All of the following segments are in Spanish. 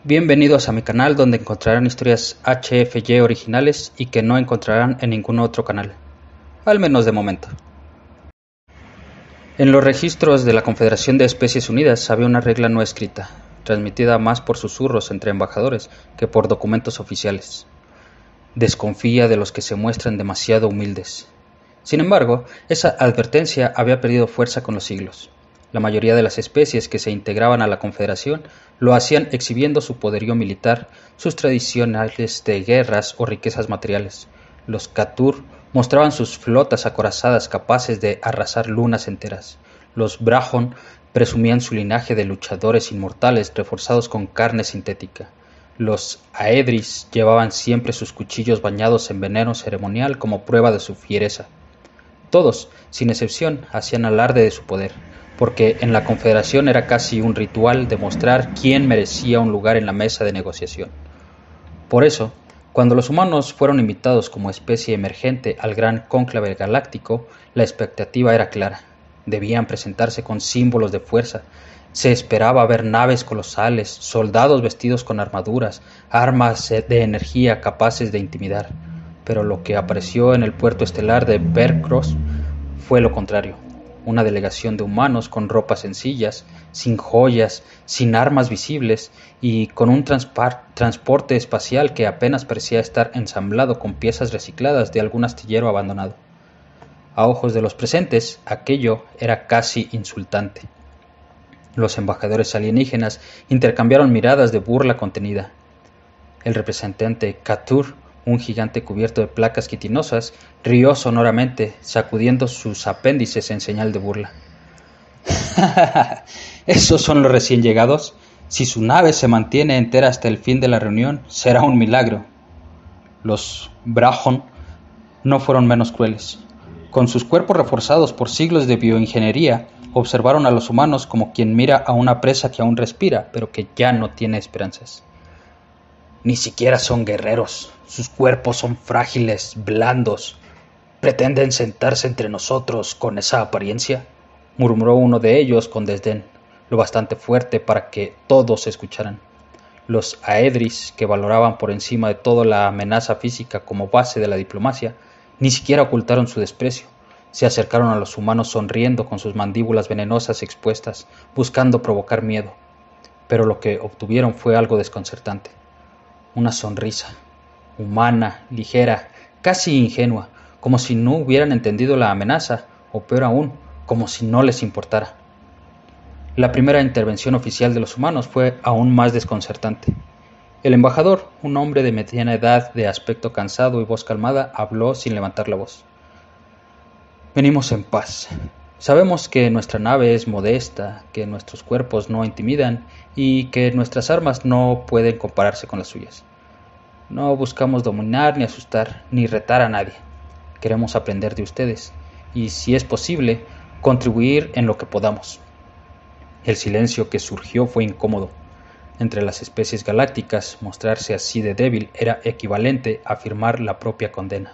Bienvenidos a mi canal donde encontrarán historias HFY originales y que no encontrarán en ningún otro canal, al menos de momento. En los registros de la Confederación de Especies Unidas había una regla no escrita, transmitida más por susurros entre embajadores que por documentos oficiales. Desconfía de los que se muestran demasiado humildes. Sin embargo, esa advertencia había perdido fuerza con los siglos. La mayoría de las especies que se integraban a la Confederación lo hacían exhibiendo su poderío militar, sus tradicionales de guerras o riquezas materiales. Los Katur mostraban sus flotas acorazadas capaces de arrasar lunas enteras. Los Brahon presumían su linaje de luchadores inmortales reforzados con carne sintética. Los Aedris llevaban siempre sus cuchillos bañados en veneno ceremonial como prueba de su fiereza. Todos, sin excepción, hacían alarde de su poder, porque en la Confederación era casi un ritual demostrar quién merecía un lugar en la mesa de negociación. Por eso, cuando los humanos fueron invitados como especie emergente al gran cónclave galáctico, la expectativa era clara. Debían presentarse con símbolos de fuerza. Se esperaba ver naves colosales, soldados vestidos con armaduras, armas de energía capaces de intimidar. Pero lo que apareció en el puerto estelar de Berkros fue lo contrario. Una delegación de humanos con ropas sencillas, sin joyas, sin armas visibles y con un transporte espacial que apenas parecía estar ensamblado con piezas recicladas de algún astillero abandonado. A ojos de los presentes, aquello era casi insultante. Los embajadores alienígenas intercambiaron miradas de burla contenida. El representante Katur, un gigante cubierto de placas quitinosas, rió sonoramente, sacudiendo sus apéndices en señal de burla. ¿Esos son los recién llegados? Si su nave se mantiene entera hasta el fin de la reunión, será un milagro. Los Brahon no fueron menos crueles. Con sus cuerpos reforzados por siglos de bioingeniería, observaron a los humanos como quien mira a una presa que aún respira, pero que ya no tiene esperanzas. Ni siquiera son guerreros. Sus cuerpos son frágiles, blandos. ¿Pretenden sentarse entre nosotros con esa apariencia?, murmuró uno de ellos con desdén, lo bastante fuerte para que todos escucharan. Los Aedris, que valoraban por encima de todo la amenaza física como base de la diplomacia, ni siquiera ocultaron su desprecio. Se acercaron a los humanos sonriendo con sus mandíbulas venenosas expuestas, buscando provocar miedo. Pero lo que obtuvieron fue algo desconcertante. Una sonrisa, humana, ligera, casi ingenua, como si no hubieran entendido la amenaza, o peor aún, como si no les importara. La primera intervención oficial de los humanos fue aún más desconcertante. El embajador, un hombre de mediana edad, de aspecto cansado y voz calmada, habló sin levantar la voz. Venimos en paz. Sabemos que nuestra nave es modesta, que nuestros cuerpos no intimidan y que nuestras armas no pueden compararse con las suyas. No buscamos dominar ni asustar, ni retar a nadie. Queremos aprender de ustedes y, si es posible, contribuir en lo que podamos. El silencio que surgió fue incómodo. Entre las especies galácticas, mostrarse así de débil era equivalente a firmar la propia condena.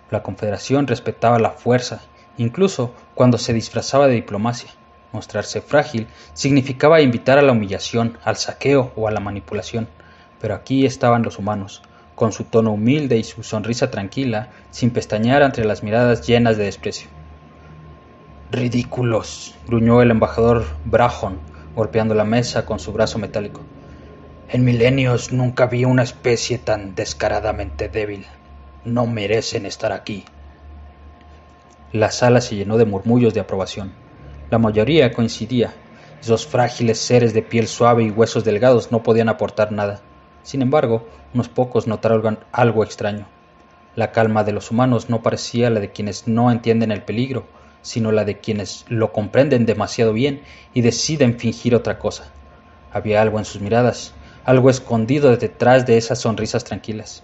La Confederación respetaba la fuerza, incluso cuando se disfrazaba de diplomacia. Mostrarse frágil significaba invitar a la humillación, al saqueo o a la manipulación. Pero aquí estaban los humanos, con su tono humilde y su sonrisa tranquila, sin pestañear entre las miradas llenas de desprecio. «Ridículos», gruñó el embajador Brahon, golpeando la mesa con su brazo metálico. «En milenios nunca vi una especie tan descaradamente débil. No merecen estar aquí». La sala se llenó de murmullos de aprobación. La mayoría coincidía. Esos frágiles seres de piel suave y huesos delgados no podían aportar nada. Sin embargo, unos pocos notaron algo extraño. La calma de los humanos no parecía la de quienes no entienden el peligro, sino la de quienes lo comprenden demasiado bien y deciden fingir otra cosa. Había algo en sus miradas, algo escondido detrás de esas sonrisas tranquilas.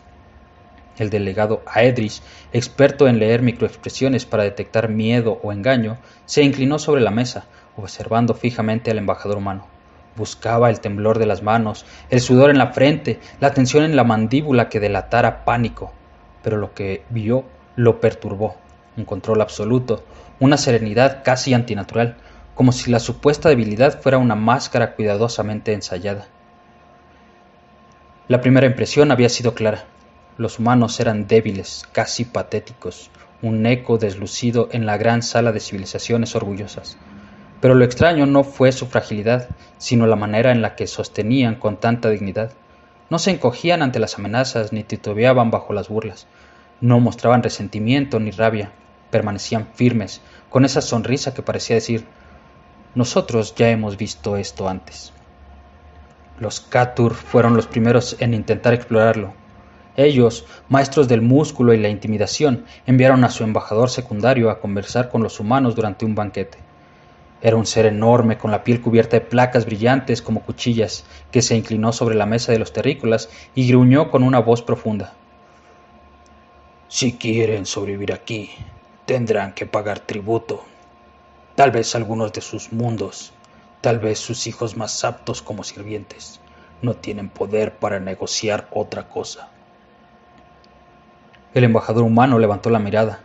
El delegado Aedris, experto en leer microexpresiones para detectar miedo o engaño, se inclinó sobre la mesa, observando fijamente al embajador humano. Buscaba el temblor de las manos, el sudor en la frente, la tensión en la mandíbula que delatara pánico. Pero lo que vio lo perturbó. Un control absoluto, una serenidad casi antinatural, como si la supuesta debilidad fuera una máscara cuidadosamente ensayada. La primera impresión había sido clara. Los humanos eran débiles, casi patéticos, un eco deslucido en la gran sala de civilizaciones orgullosas. Pero lo extraño no fue su fragilidad, sino la manera en la que sostenían con tanta dignidad. No se encogían ante las amenazas ni titubeaban bajo las burlas. No mostraban resentimiento ni rabia. Permanecían firmes, con esa sonrisa que parecía decir: nosotros ya hemos visto esto antes. Los Catur fueron los primeros en intentar explorarlo. Ellos, maestros del músculo y la intimidación, enviaron a su embajador secundario a conversar con los humanos durante un banquete. Era un ser enorme, con la piel cubierta de placas brillantes como cuchillas, que se inclinó sobre la mesa de los terrícolas y gruñó con una voz profunda: si quieren sobrevivir aquí, tendrán que pagar tributo. Tal vez algunos de sus mundos, tal vez sus hijos más aptos como sirvientes, no tienen poder para negociar otra cosa. El embajador humano levantó la mirada,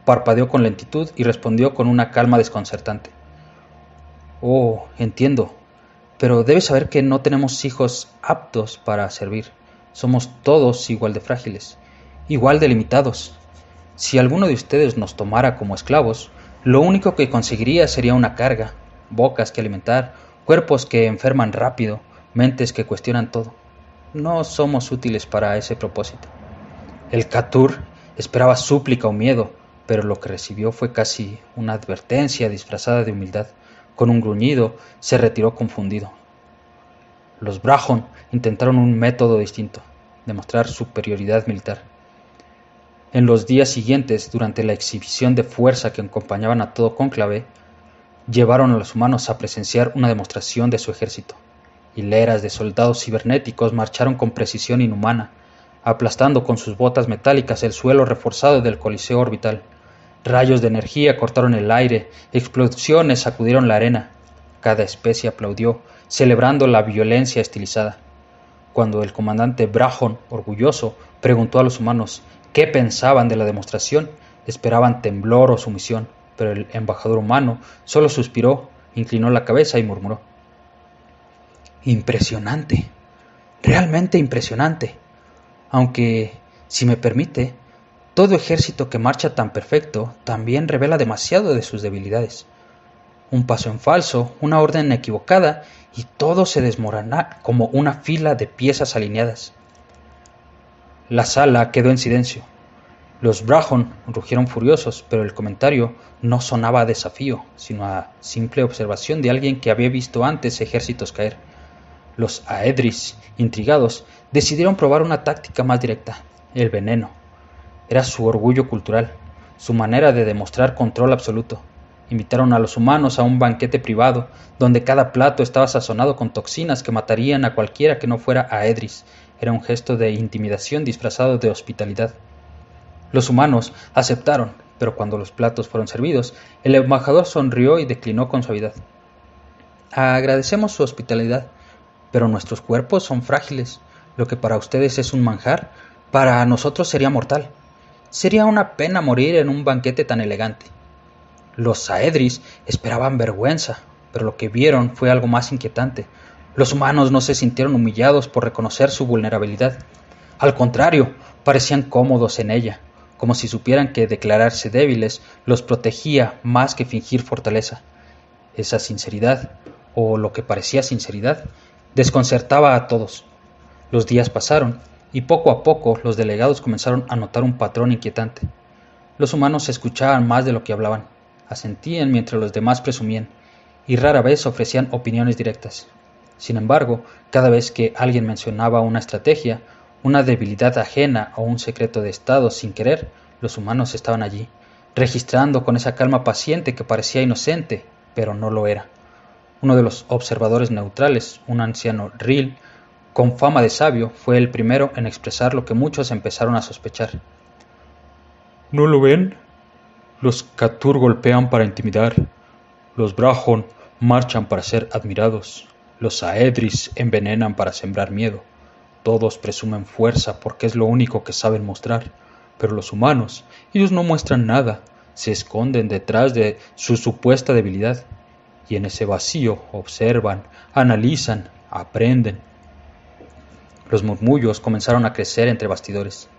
parpadeó con lentitud y respondió con una calma desconcertante: oh, entiendo, pero debes saber que no tenemos hijos aptos para servir. Somos todos igual de frágiles, igual de limitados. Si alguno de ustedes nos tomara como esclavos, lo único que conseguiría sería una carga, bocas que alimentar, cuerpos que enferman rápido, mentes que cuestionan todo. No somos útiles para ese propósito. El Catur esperaba súplica o miedo, pero lo que recibió fue casi una advertencia disfrazada de humildad. Con un gruñido, se retiró confundido. Los Brahon intentaron un método distinto: demostrar superioridad militar. En los días siguientes, durante la exhibición de fuerza que acompañaban a todo cónclave, llevaron a los humanos a presenciar una demostración de su ejército. Hileras de soldados cibernéticos marcharon con precisión inhumana, aplastando con sus botas metálicas el suelo reforzado del coliseo orbital. Rayos de energía cortaron el aire, explosiones sacudieron la arena. Cada especie aplaudió, celebrando la violencia estilizada. Cuando el comandante Brahon, orgulloso, preguntó a los humanos qué pensaban de la demostración, esperaban temblor o sumisión, pero el embajador humano solo suspiró, inclinó la cabeza y murmuró: impresionante, realmente impresionante. Aunque, si me permite, todo ejército que marcha tan perfecto también revela demasiado de sus debilidades. Un paso en falso, una orden equivocada, y todo se desmorona como una fila de piezas alineadas. La sala quedó en silencio. Los Brahon rugieron furiosos, pero el comentario no sonaba a desafío, sino a simple observación de alguien que había visto antes ejércitos caer. Los Aedris, intrigados, decidieron probar una táctica más directa: el veneno. Era su orgullo cultural, su manera de demostrar control absoluto. Invitaron a los humanos a un banquete privado, donde cada plato estaba sazonado con toxinas que matarían a cualquiera que no fuera Aedris. Era un gesto de intimidación disfrazado de hospitalidad. Los humanos aceptaron, pero cuando los platos fueron servidos, el embajador sonrió y declinó con suavidad: agradecemos su hospitalidad, pero nuestros cuerpos son frágiles. Lo que para ustedes es un manjar, para nosotros sería mortal. Sería una pena morir en un banquete tan elegante. Los Aedris esperaban vergüenza, pero lo que vieron fue algo más inquietante. Los humanos no se sintieron humillados por reconocer su vulnerabilidad. Al contrario, parecían cómodos en ella, como si supieran que declararse débiles los protegía más que fingir fortaleza. Esa sinceridad, o lo que parecía sinceridad, desconcertaba a todos. Los días pasaron, y poco a poco los delegados comenzaron a notar un patrón inquietante. Los humanos escuchaban más de lo que hablaban, asentían mientras los demás presumían, y rara vez ofrecían opiniones directas. Sin embargo, cada vez que alguien mencionaba una estrategia, una debilidad ajena o un secreto de Estado sin querer, los humanos estaban allí, registrando con esa calma paciente que parecía inocente, pero no lo era. Uno de los observadores neutrales, un anciano Ril, con fama de sabio, fue el primero en expresar lo que muchos empezaron a sospechar. ¿No lo ven? Los Catur golpean para intimidar, los Brahon marchan para ser admirados, los Aedris envenenan para sembrar miedo. Todos presumen fuerza porque es lo único que saben mostrar, pero los humanos, ellos no muestran nada, se esconden detrás de su supuesta debilidad, y en ese vacío observan, analizan, aprenden. Los murmullos comenzaron a crecer entre bastidores.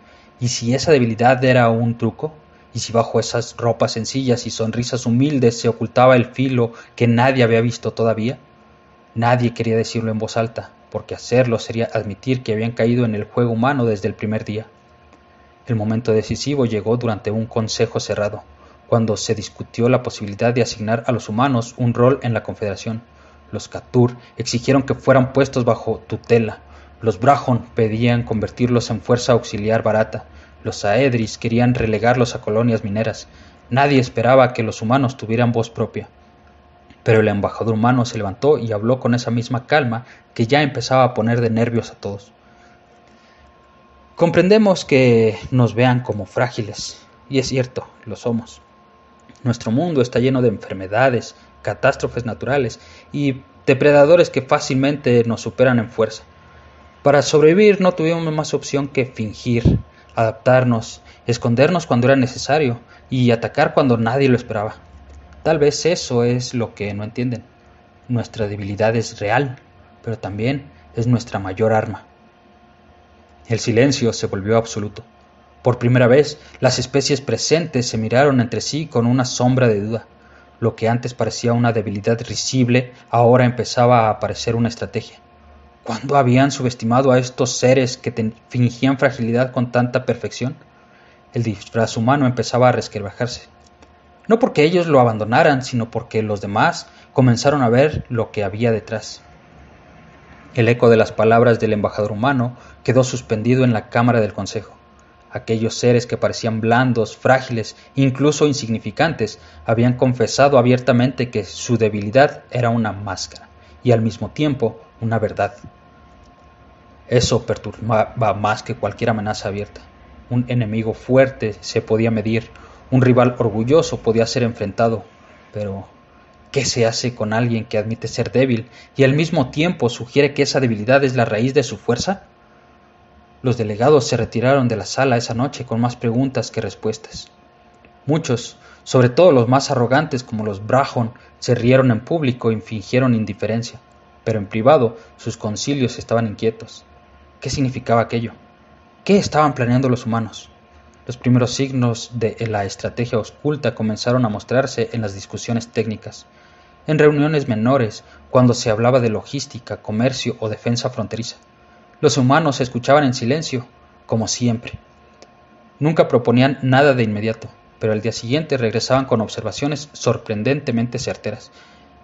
¿Y si esa debilidad era un truco? ¿Y si bajo esas ropas sencillas y sonrisas humildes se ocultaba el filo que nadie había visto todavía? Nadie quería decirlo en voz alta, porque hacerlo sería admitir que habían caído en el juego humano desde el primer día. El momento decisivo llegó durante un consejo cerrado, cuando se discutió la posibilidad de asignar a los humanos un rol en la Confederación. Los Katur exigieron que fueran puestos bajo tutela. Los Brahon pedían convertirlos en fuerza auxiliar barata. Los Aedris querían relegarlos a colonias mineras. Nadie esperaba que los humanos tuvieran voz propia. Pero el embajador humano se levantó y habló con esa misma calma que ya empezaba a poner de nervios a todos. Comprendemos que nos vean como frágiles, y es cierto, lo somos. Nuestro mundo está lleno de enfermedades, catástrofes naturales y depredadores que fácilmente nos superan en fuerza. Para sobrevivir no tuvimos más opción que fingir, adaptarnos, escondernos cuando era necesario y atacar cuando nadie lo esperaba. Tal vez eso es lo que no entienden. Nuestra debilidad es real, pero también es nuestra mayor arma. El silencio se volvió absoluto. Por primera vez, las especies presentes se miraron entre sí con una sombra de duda. Lo que antes parecía una debilidad risible, ahora empezaba a parecer una estrategia. ¿Cuándo habían subestimado a estos seres que fingían fragilidad con tanta perfección? El disfraz humano empezaba a resquebrajarse. No porque ellos lo abandonaran, sino porque los demás comenzaron a ver lo que había detrás. El eco de las palabras del embajador humano quedó suspendido en la cámara del consejo. Aquellos seres que parecían blandos, frágiles, incluso insignificantes, habían confesado abiertamente que su debilidad era una máscara y al mismo tiempo una verdad. Eso perturbaba más que cualquier amenaza abierta. Un enemigo fuerte se podía medir, un rival orgulloso podía ser enfrentado, pero ¿qué se hace con alguien que admite ser débil y al mismo tiempo sugiere que esa debilidad es la raíz de su fuerza? Los delegados se retiraron de la sala esa noche con más preguntas que respuestas. Muchos, sobre todo los más arrogantes como los Brahon, se rieron en público y fingieron indiferencia, pero en privado sus concilios estaban inquietos. ¿Qué significaba aquello? ¿Qué estaban planeando los humanos? Los primeros signos de la estrategia oculta comenzaron a mostrarse en las discusiones técnicas, en reuniones menores, cuando se hablaba de logística, comercio o defensa fronteriza. Los humanos escuchaban en silencio, como siempre. Nunca proponían nada de inmediato, pero al día siguiente regresaban con observaciones sorprendentemente certeras.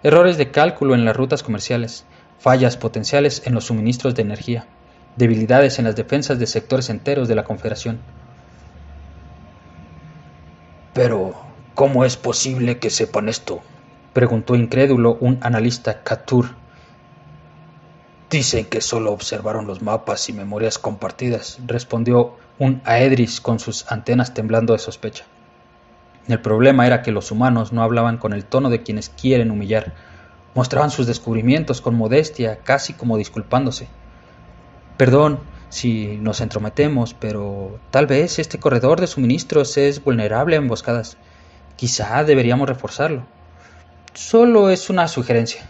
Errores de cálculo en las rutas comerciales, fallas potenciales en los suministros de energía, debilidades en las defensas de sectores enteros de la Confederación. «Pero, ¿cómo es posible que sepan esto?», preguntó incrédulo un analista Katur. «Dicen que solo observaron los mapas y memorias compartidas», respondió un Aedris con sus antenas temblando de sospecha. El problema era que los humanos no hablaban con el tono de quienes quieren humillar. Mostraban sus descubrimientos con modestia, casi como disculpándose. «Perdón si nos entrometemos, pero tal vez este corredor de suministros es vulnerable a emboscadas. Quizá deberíamos reforzarlo. Solo es una sugerencia».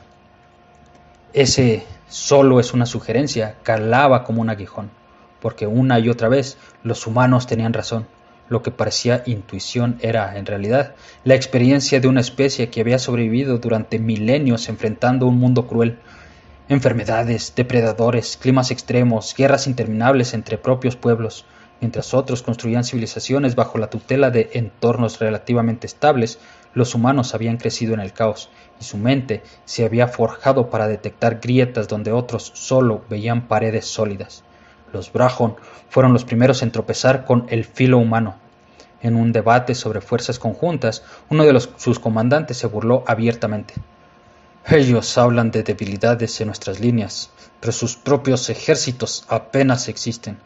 Ese «solo es una sugerencia» calaba como un aguijón, porque una y otra vez los humanos tenían razón. Lo que parecía intuición era, en realidad, la experiencia de una especie que había sobrevivido durante milenios enfrentando un mundo cruel. Enfermedades, depredadores, climas extremos, guerras interminables entre propios pueblos. Mientras otros construían civilizaciones bajo la tutela de entornos relativamente estables, los humanos habían crecido en el caos, y su mente se había forjado para detectar grietas donde otros solo veían paredes sólidas. Los Brahon fueron los primeros en tropezar con el filo humano. En un debate sobre fuerzas conjuntas, uno de sus comandantes se burló abiertamente. «Ellos hablan de debilidades en nuestras líneas, pero sus propios ejércitos apenas existen.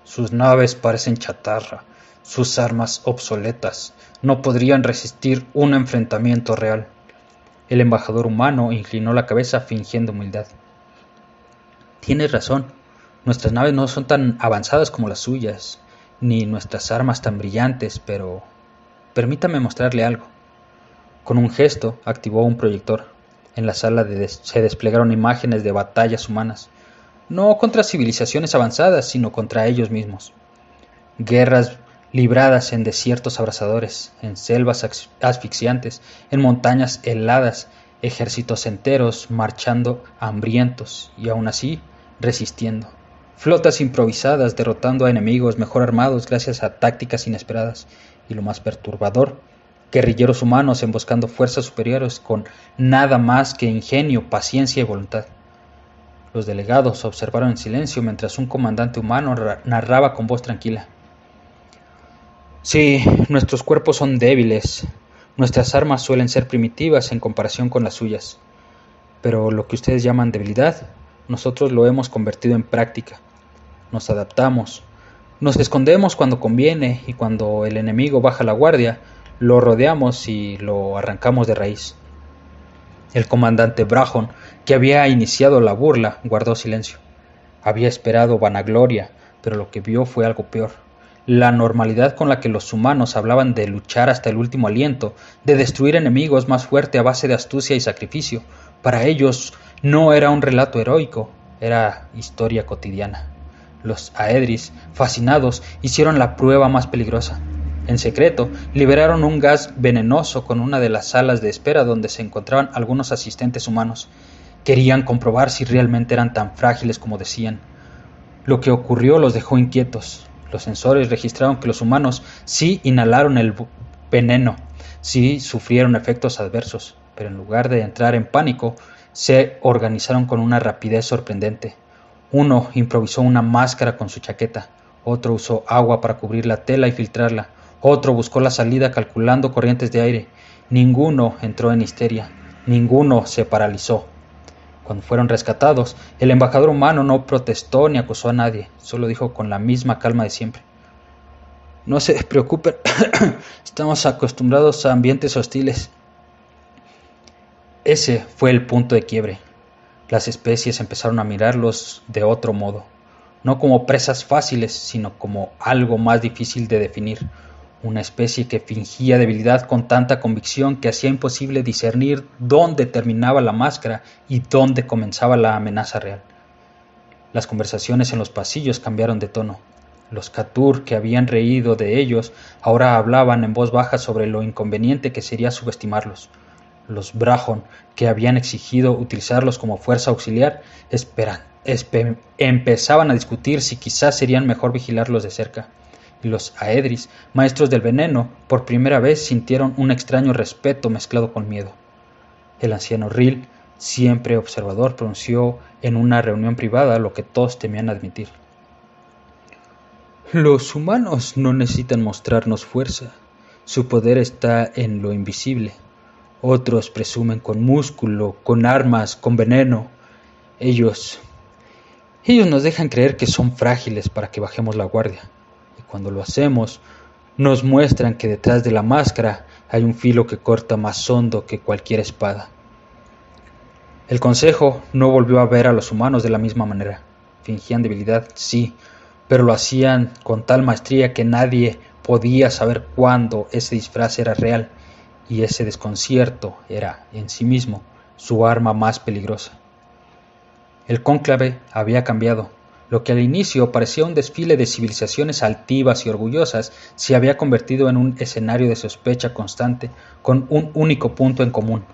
Sus naves parecen chatarra, sus armas obsoletas. No podrían resistir un enfrentamiento real». El embajador humano inclinó la cabeza fingiendo humildad. «Tienes razón. Nuestras naves no son tan avanzadas como las suyas, ni nuestras armas tan brillantes, pero permítame mostrarle algo». Con un gesto activó un proyector. En la sala se desplegaron imágenes de batallas humanas. no contra civilizaciones avanzadas, sino contra ellos mismos. Guerras libradas en desiertos abrasadores, en selvas asfixiantes, en montañas heladas, ejércitos enteros marchando hambrientos y aún así resistiendo. Flotas improvisadas derrotando a enemigos mejor armados gracias a tácticas inesperadas. Y lo más perturbador, guerrilleros humanos emboscando fuerzas superiores con nada más que ingenio, paciencia y voluntad. Los delegados observaron en silencio mientras un comandante humano narraba con voz tranquila. Sí, nuestros cuerpos son débiles, nuestras armas suelen ser primitivas en comparación con las suyas, pero lo que ustedes llaman debilidad, nosotros lo hemos convertido en práctica. Nos adaptamos, nos escondemos cuando conviene y cuando el enemigo baja la guardia, lo rodeamos y lo arrancamos de raíz. El comandante Brahon, que había iniciado la burla, guardó silencio. Había esperado vanagloria, pero lo que vio fue algo peor. La normalidad con la que los humanos hablaban de luchar hasta el último aliento, de destruir enemigos más fuerte a base de astucia y sacrificio, para ellos no era un relato heroico, era historia cotidiana. Los Aedris, fascinados, hicieron la prueba más peligrosa. En secreto, liberaron un gas venenoso con una de las salas de espera donde se encontraban algunos asistentes humanos. Querían comprobar si realmente eran tan frágiles como decían. Lo que ocurrió los dejó inquietos. Los sensores registraron que los humanos sí inhalaron el veneno, sí sufrieron efectos adversos, pero en lugar de entrar en pánico, se organizaron con una rapidez sorprendente. Uno improvisó una máscara con su chaqueta, otro usó agua para cubrir la tela y filtrarla, otro buscó la salida calculando corrientes de aire. Ninguno entró en histeria, ninguno se paralizó. Cuando fueron rescatados, el embajador humano no protestó ni acusó a nadie, solo dijo con la misma calma de siempre. No se preocupen, estamos acostumbrados a ambientes hostiles. Ese fue el punto de quiebre. Las especies empezaron a mirarlos de otro modo, no como presas fáciles, sino como algo más difícil de definir. Una especie que fingía debilidad con tanta convicción que hacía imposible discernir dónde terminaba la máscara y dónde comenzaba la amenaza real. Las conversaciones en los pasillos cambiaron de tono. Los Katur, que habían reído de ellos, ahora hablaban en voz baja sobre lo inconveniente que sería subestimarlos. Los Brahon, que habían exigido utilizarlos como fuerza auxiliar, empezaban a discutir si quizás serían mejor vigilarlos de cerca. Y los Aedris, maestros del veneno, por primera vez sintieron un extraño respeto mezclado con miedo. El anciano Ril, siempre observador, pronunció en una reunión privada lo que todos temían admitir. Los humanos no necesitan mostrarnos fuerza. Su poder está en lo invisible. Otros presumen con músculo, con armas, con veneno. Ellos nos dejan creer que son frágiles para que bajemos la guardia. Cuando lo hacemos, nos muestran que detrás de la máscara hay un filo que corta más hondo que cualquier espada. El consejo no volvió a ver a los humanos de la misma manera. Fingían debilidad, sí, pero lo hacían con tal maestría que nadie podía saber cuándo ese disfraz era real, y ese desconcierto era, en sí mismo, su arma más peligrosa. El cónclave había cambiado. Lo que al inicio parecía un desfile de civilizaciones altivas y orgullosas se había convertido en un escenario de sospecha constante con un único punto en común: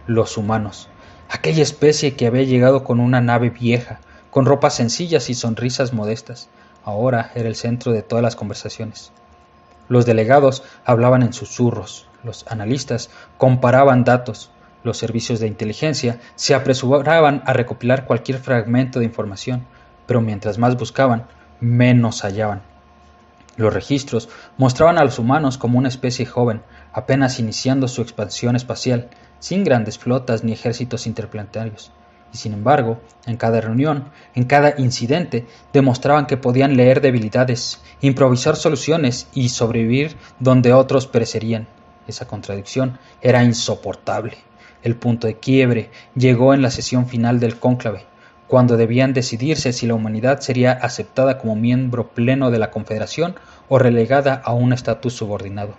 los humanos. Aquella especie que había llegado con una nave vieja, con ropas sencillas y sonrisas modestas, ahora era el centro de todas las conversaciones. Los delegados hablaban en susurros, los analistas comparaban datos, los servicios de inteligencia se apresuraban a recopilar cualquier fragmento de información, pero mientras más buscaban, menos hallaban. Los registros mostraban a los humanos como una especie joven, apenas iniciando su expansión espacial, sin grandes flotas ni ejércitos interplanetarios. Y sin embargo, en cada reunión, en cada incidente, demostraban que podían leer debilidades, improvisar soluciones y sobrevivir donde otros perecerían. Esa contradicción era insoportable. El punto de quiebre llegó en la sesión final del cónclave, cuando debían decidirse si la humanidad sería aceptada como miembro pleno de la Confederación o relegada a un estatus subordinado.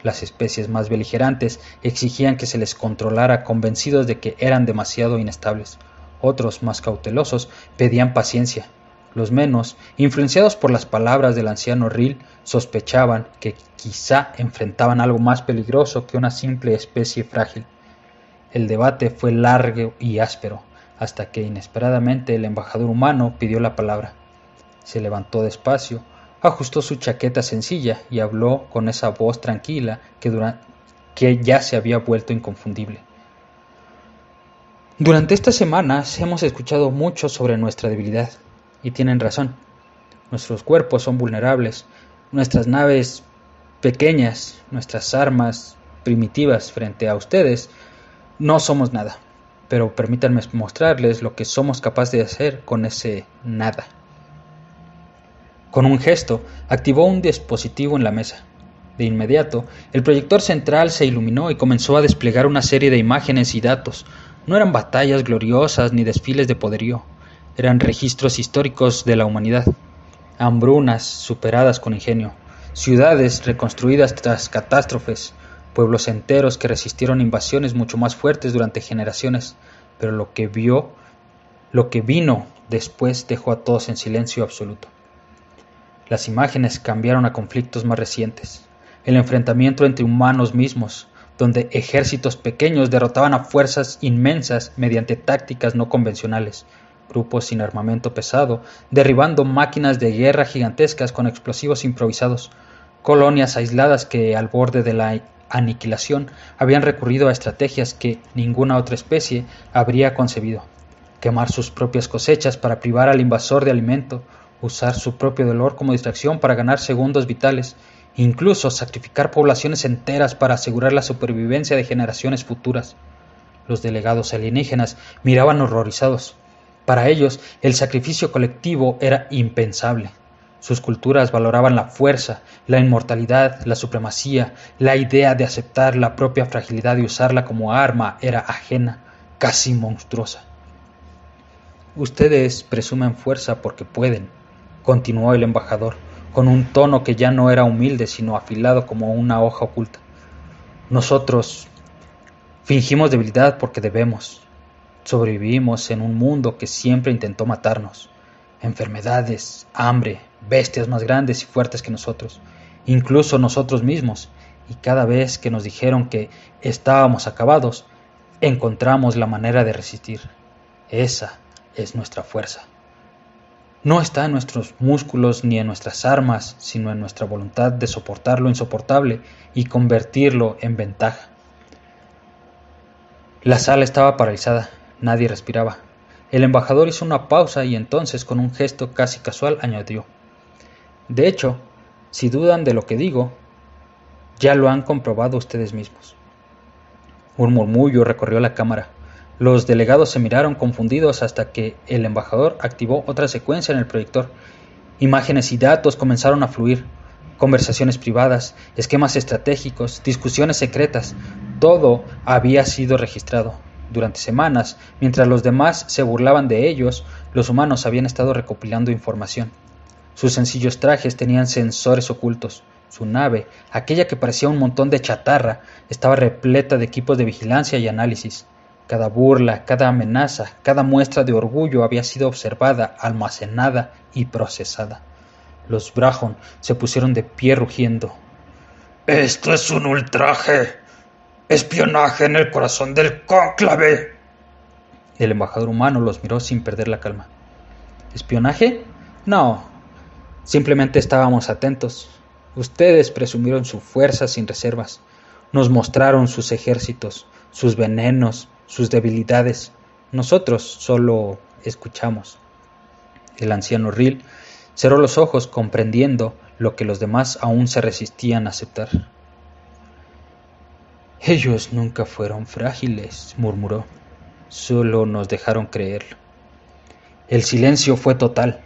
Las especies más beligerantes exigían que se les controlara, convencidos de que eran demasiado inestables. Otros, más cautelosos, pedían paciencia. Los menos, influenciados por las palabras del anciano Rill, sospechaban que quizá enfrentaban algo más peligroso que una simple especie frágil. El debate fue largo y áspero, hasta que inesperadamente el embajador humano pidió la palabra. Se levantó despacio, ajustó su chaqueta sencilla y habló con esa voz tranquila que ya se había vuelto inconfundible. Durante estas semanas hemos escuchado mucho sobre nuestra debilidad, y tienen razón. Nuestros cuerpos son vulnerables, nuestras naves pequeñas, nuestras armas primitivas frente a ustedes, no somos nada. Pero permítanme mostrarles lo que somos capaces de hacer con ese nada. Con un gesto, activó un dispositivo en la mesa. De inmediato, el proyector central se iluminó y comenzó a desplegar una serie de imágenes y datos. No eran batallas gloriosas ni desfiles de poderío. Eran registros históricos de la humanidad. Hambrunas superadas con ingenio. Ciudades reconstruidas tras catástrofes. Pueblos enteros que resistieron invasiones mucho más fuertes durante generaciones. Pero lo que vino después dejó a todos en silencio absoluto. Las imágenes cambiaron a conflictos más recientes. El enfrentamiento entre humanos mismos, donde ejércitos pequeños derrotaban a fuerzas inmensas mediante tácticas no convencionales, grupos sin armamento pesado, derribando máquinas de guerra gigantescas con explosivos improvisados, colonias aisladas que, al borde de la aniquilación, habían recurrido a estrategias que ninguna otra especie habría concebido: quemar sus propias cosechas para privar al invasor de alimento, usar su propio dolor como distracción para ganar segundos vitales, incluso sacrificar poblaciones enteras para asegurar la supervivencia de generaciones futuras. Los delegados alienígenas miraban horrorizados. Para ellos, el sacrificio colectivo era impensable. Sus culturas valoraban la fuerza, la inmortalidad, la supremacía. La idea de aceptar la propia fragilidad y usarla como arma era ajena, casi monstruosa. Ustedes presumen fuerza porque pueden, continuó el embajador, con un tono que ya no era humilde, sino afilado como una hoja oculta. Nosotros fingimos debilidad porque debemos. Sobrevivimos en un mundo que siempre intentó matarnos. Enfermedades, hambre, bestias más grandes y fuertes que nosotros, incluso nosotros mismos, y cada vez que nos dijeron que estábamos acabados, encontramos la manera de resistir. Esa es nuestra fuerza. No está en nuestros músculos ni en nuestras armas, sino en nuestra voluntad de soportar lo insoportable y convertirlo en ventaja. La sala estaba paralizada, nadie respiraba. El embajador hizo una pausa y entonces, con un gesto casi casual, añadió: de hecho, si dudan de lo que digo, ya lo han comprobado ustedes mismos. Un murmullo recorrió la cámara. Los delegados se miraron confundidos hasta que el embajador activó otra secuencia en el proyector. Imágenes y datos comenzaron a fluir. Conversaciones privadas, esquemas estratégicos, discusiones secretas. Todo había sido registrado. Durante semanas, mientras los demás se burlaban de ellos, los humanos habían estado recopilando información. Sus sencillos trajes tenían sensores ocultos. Su nave, aquella que parecía un montón de chatarra, estaba repleta de equipos de vigilancia y análisis. Cada burla, cada amenaza, cada muestra de orgullo había sido observada, almacenada y procesada. Los Brahon se pusieron de pie rugiendo. ¡Esto es un ultraje! ¡Espionaje en el corazón del cónclave! El embajador humano los miró sin perder la calma. ¿Espionaje? No. Simplemente estábamos atentos. Ustedes presumieron su fuerza sin reservas. Nos mostraron sus ejércitos, sus venenos, sus debilidades. Nosotros solo escuchamos. El anciano Rill cerró los ojos, comprendiendo lo que los demás aún se resistían a aceptar. Ellos nunca fueron frágiles, murmuró. Solo nos dejaron creerlo. El silencio fue total.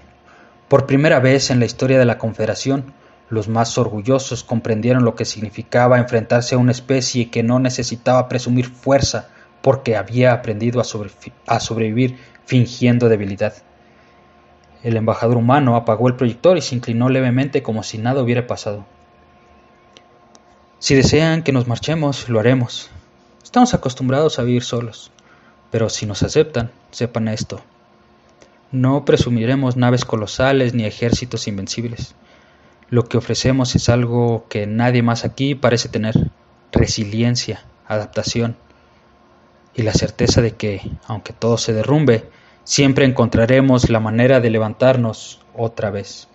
Por primera vez en la historia de la Confederación, los más orgullosos comprendieron lo que significaba enfrentarse a una especie que no necesitaba presumir fuerza porque había aprendido a sobrevivir fingiendo debilidad. El embajador humano apagó el proyector y se inclinó levemente como si nada hubiera pasado. Si desean que nos marchemos, lo haremos. Estamos acostumbrados a vivir solos. Pero si nos aceptan, sepan esto: no presumiremos naves colosales ni ejércitos invencibles. Lo que ofrecemos es algo que nadie más aquí parece tener: resiliencia, adaptación y la certeza de que, aunque todo se derrumbe, siempre encontraremos la manera de levantarnos otra vez.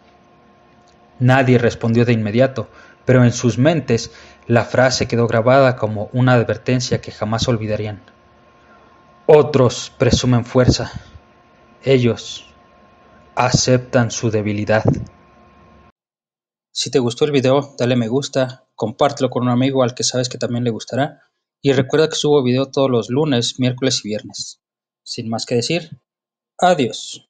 Nadie respondió de inmediato, pero en sus mentes la frase quedó grabada como una advertencia que jamás olvidarían. Otros presumen fuerza. Ellos aceptan su debilidad. Si te gustó el video, dale me gusta, compártelo con un amigo al que sabes que también le gustará, y recuerda que subo video todos los lunes, miércoles y viernes. Sin más que decir, adiós.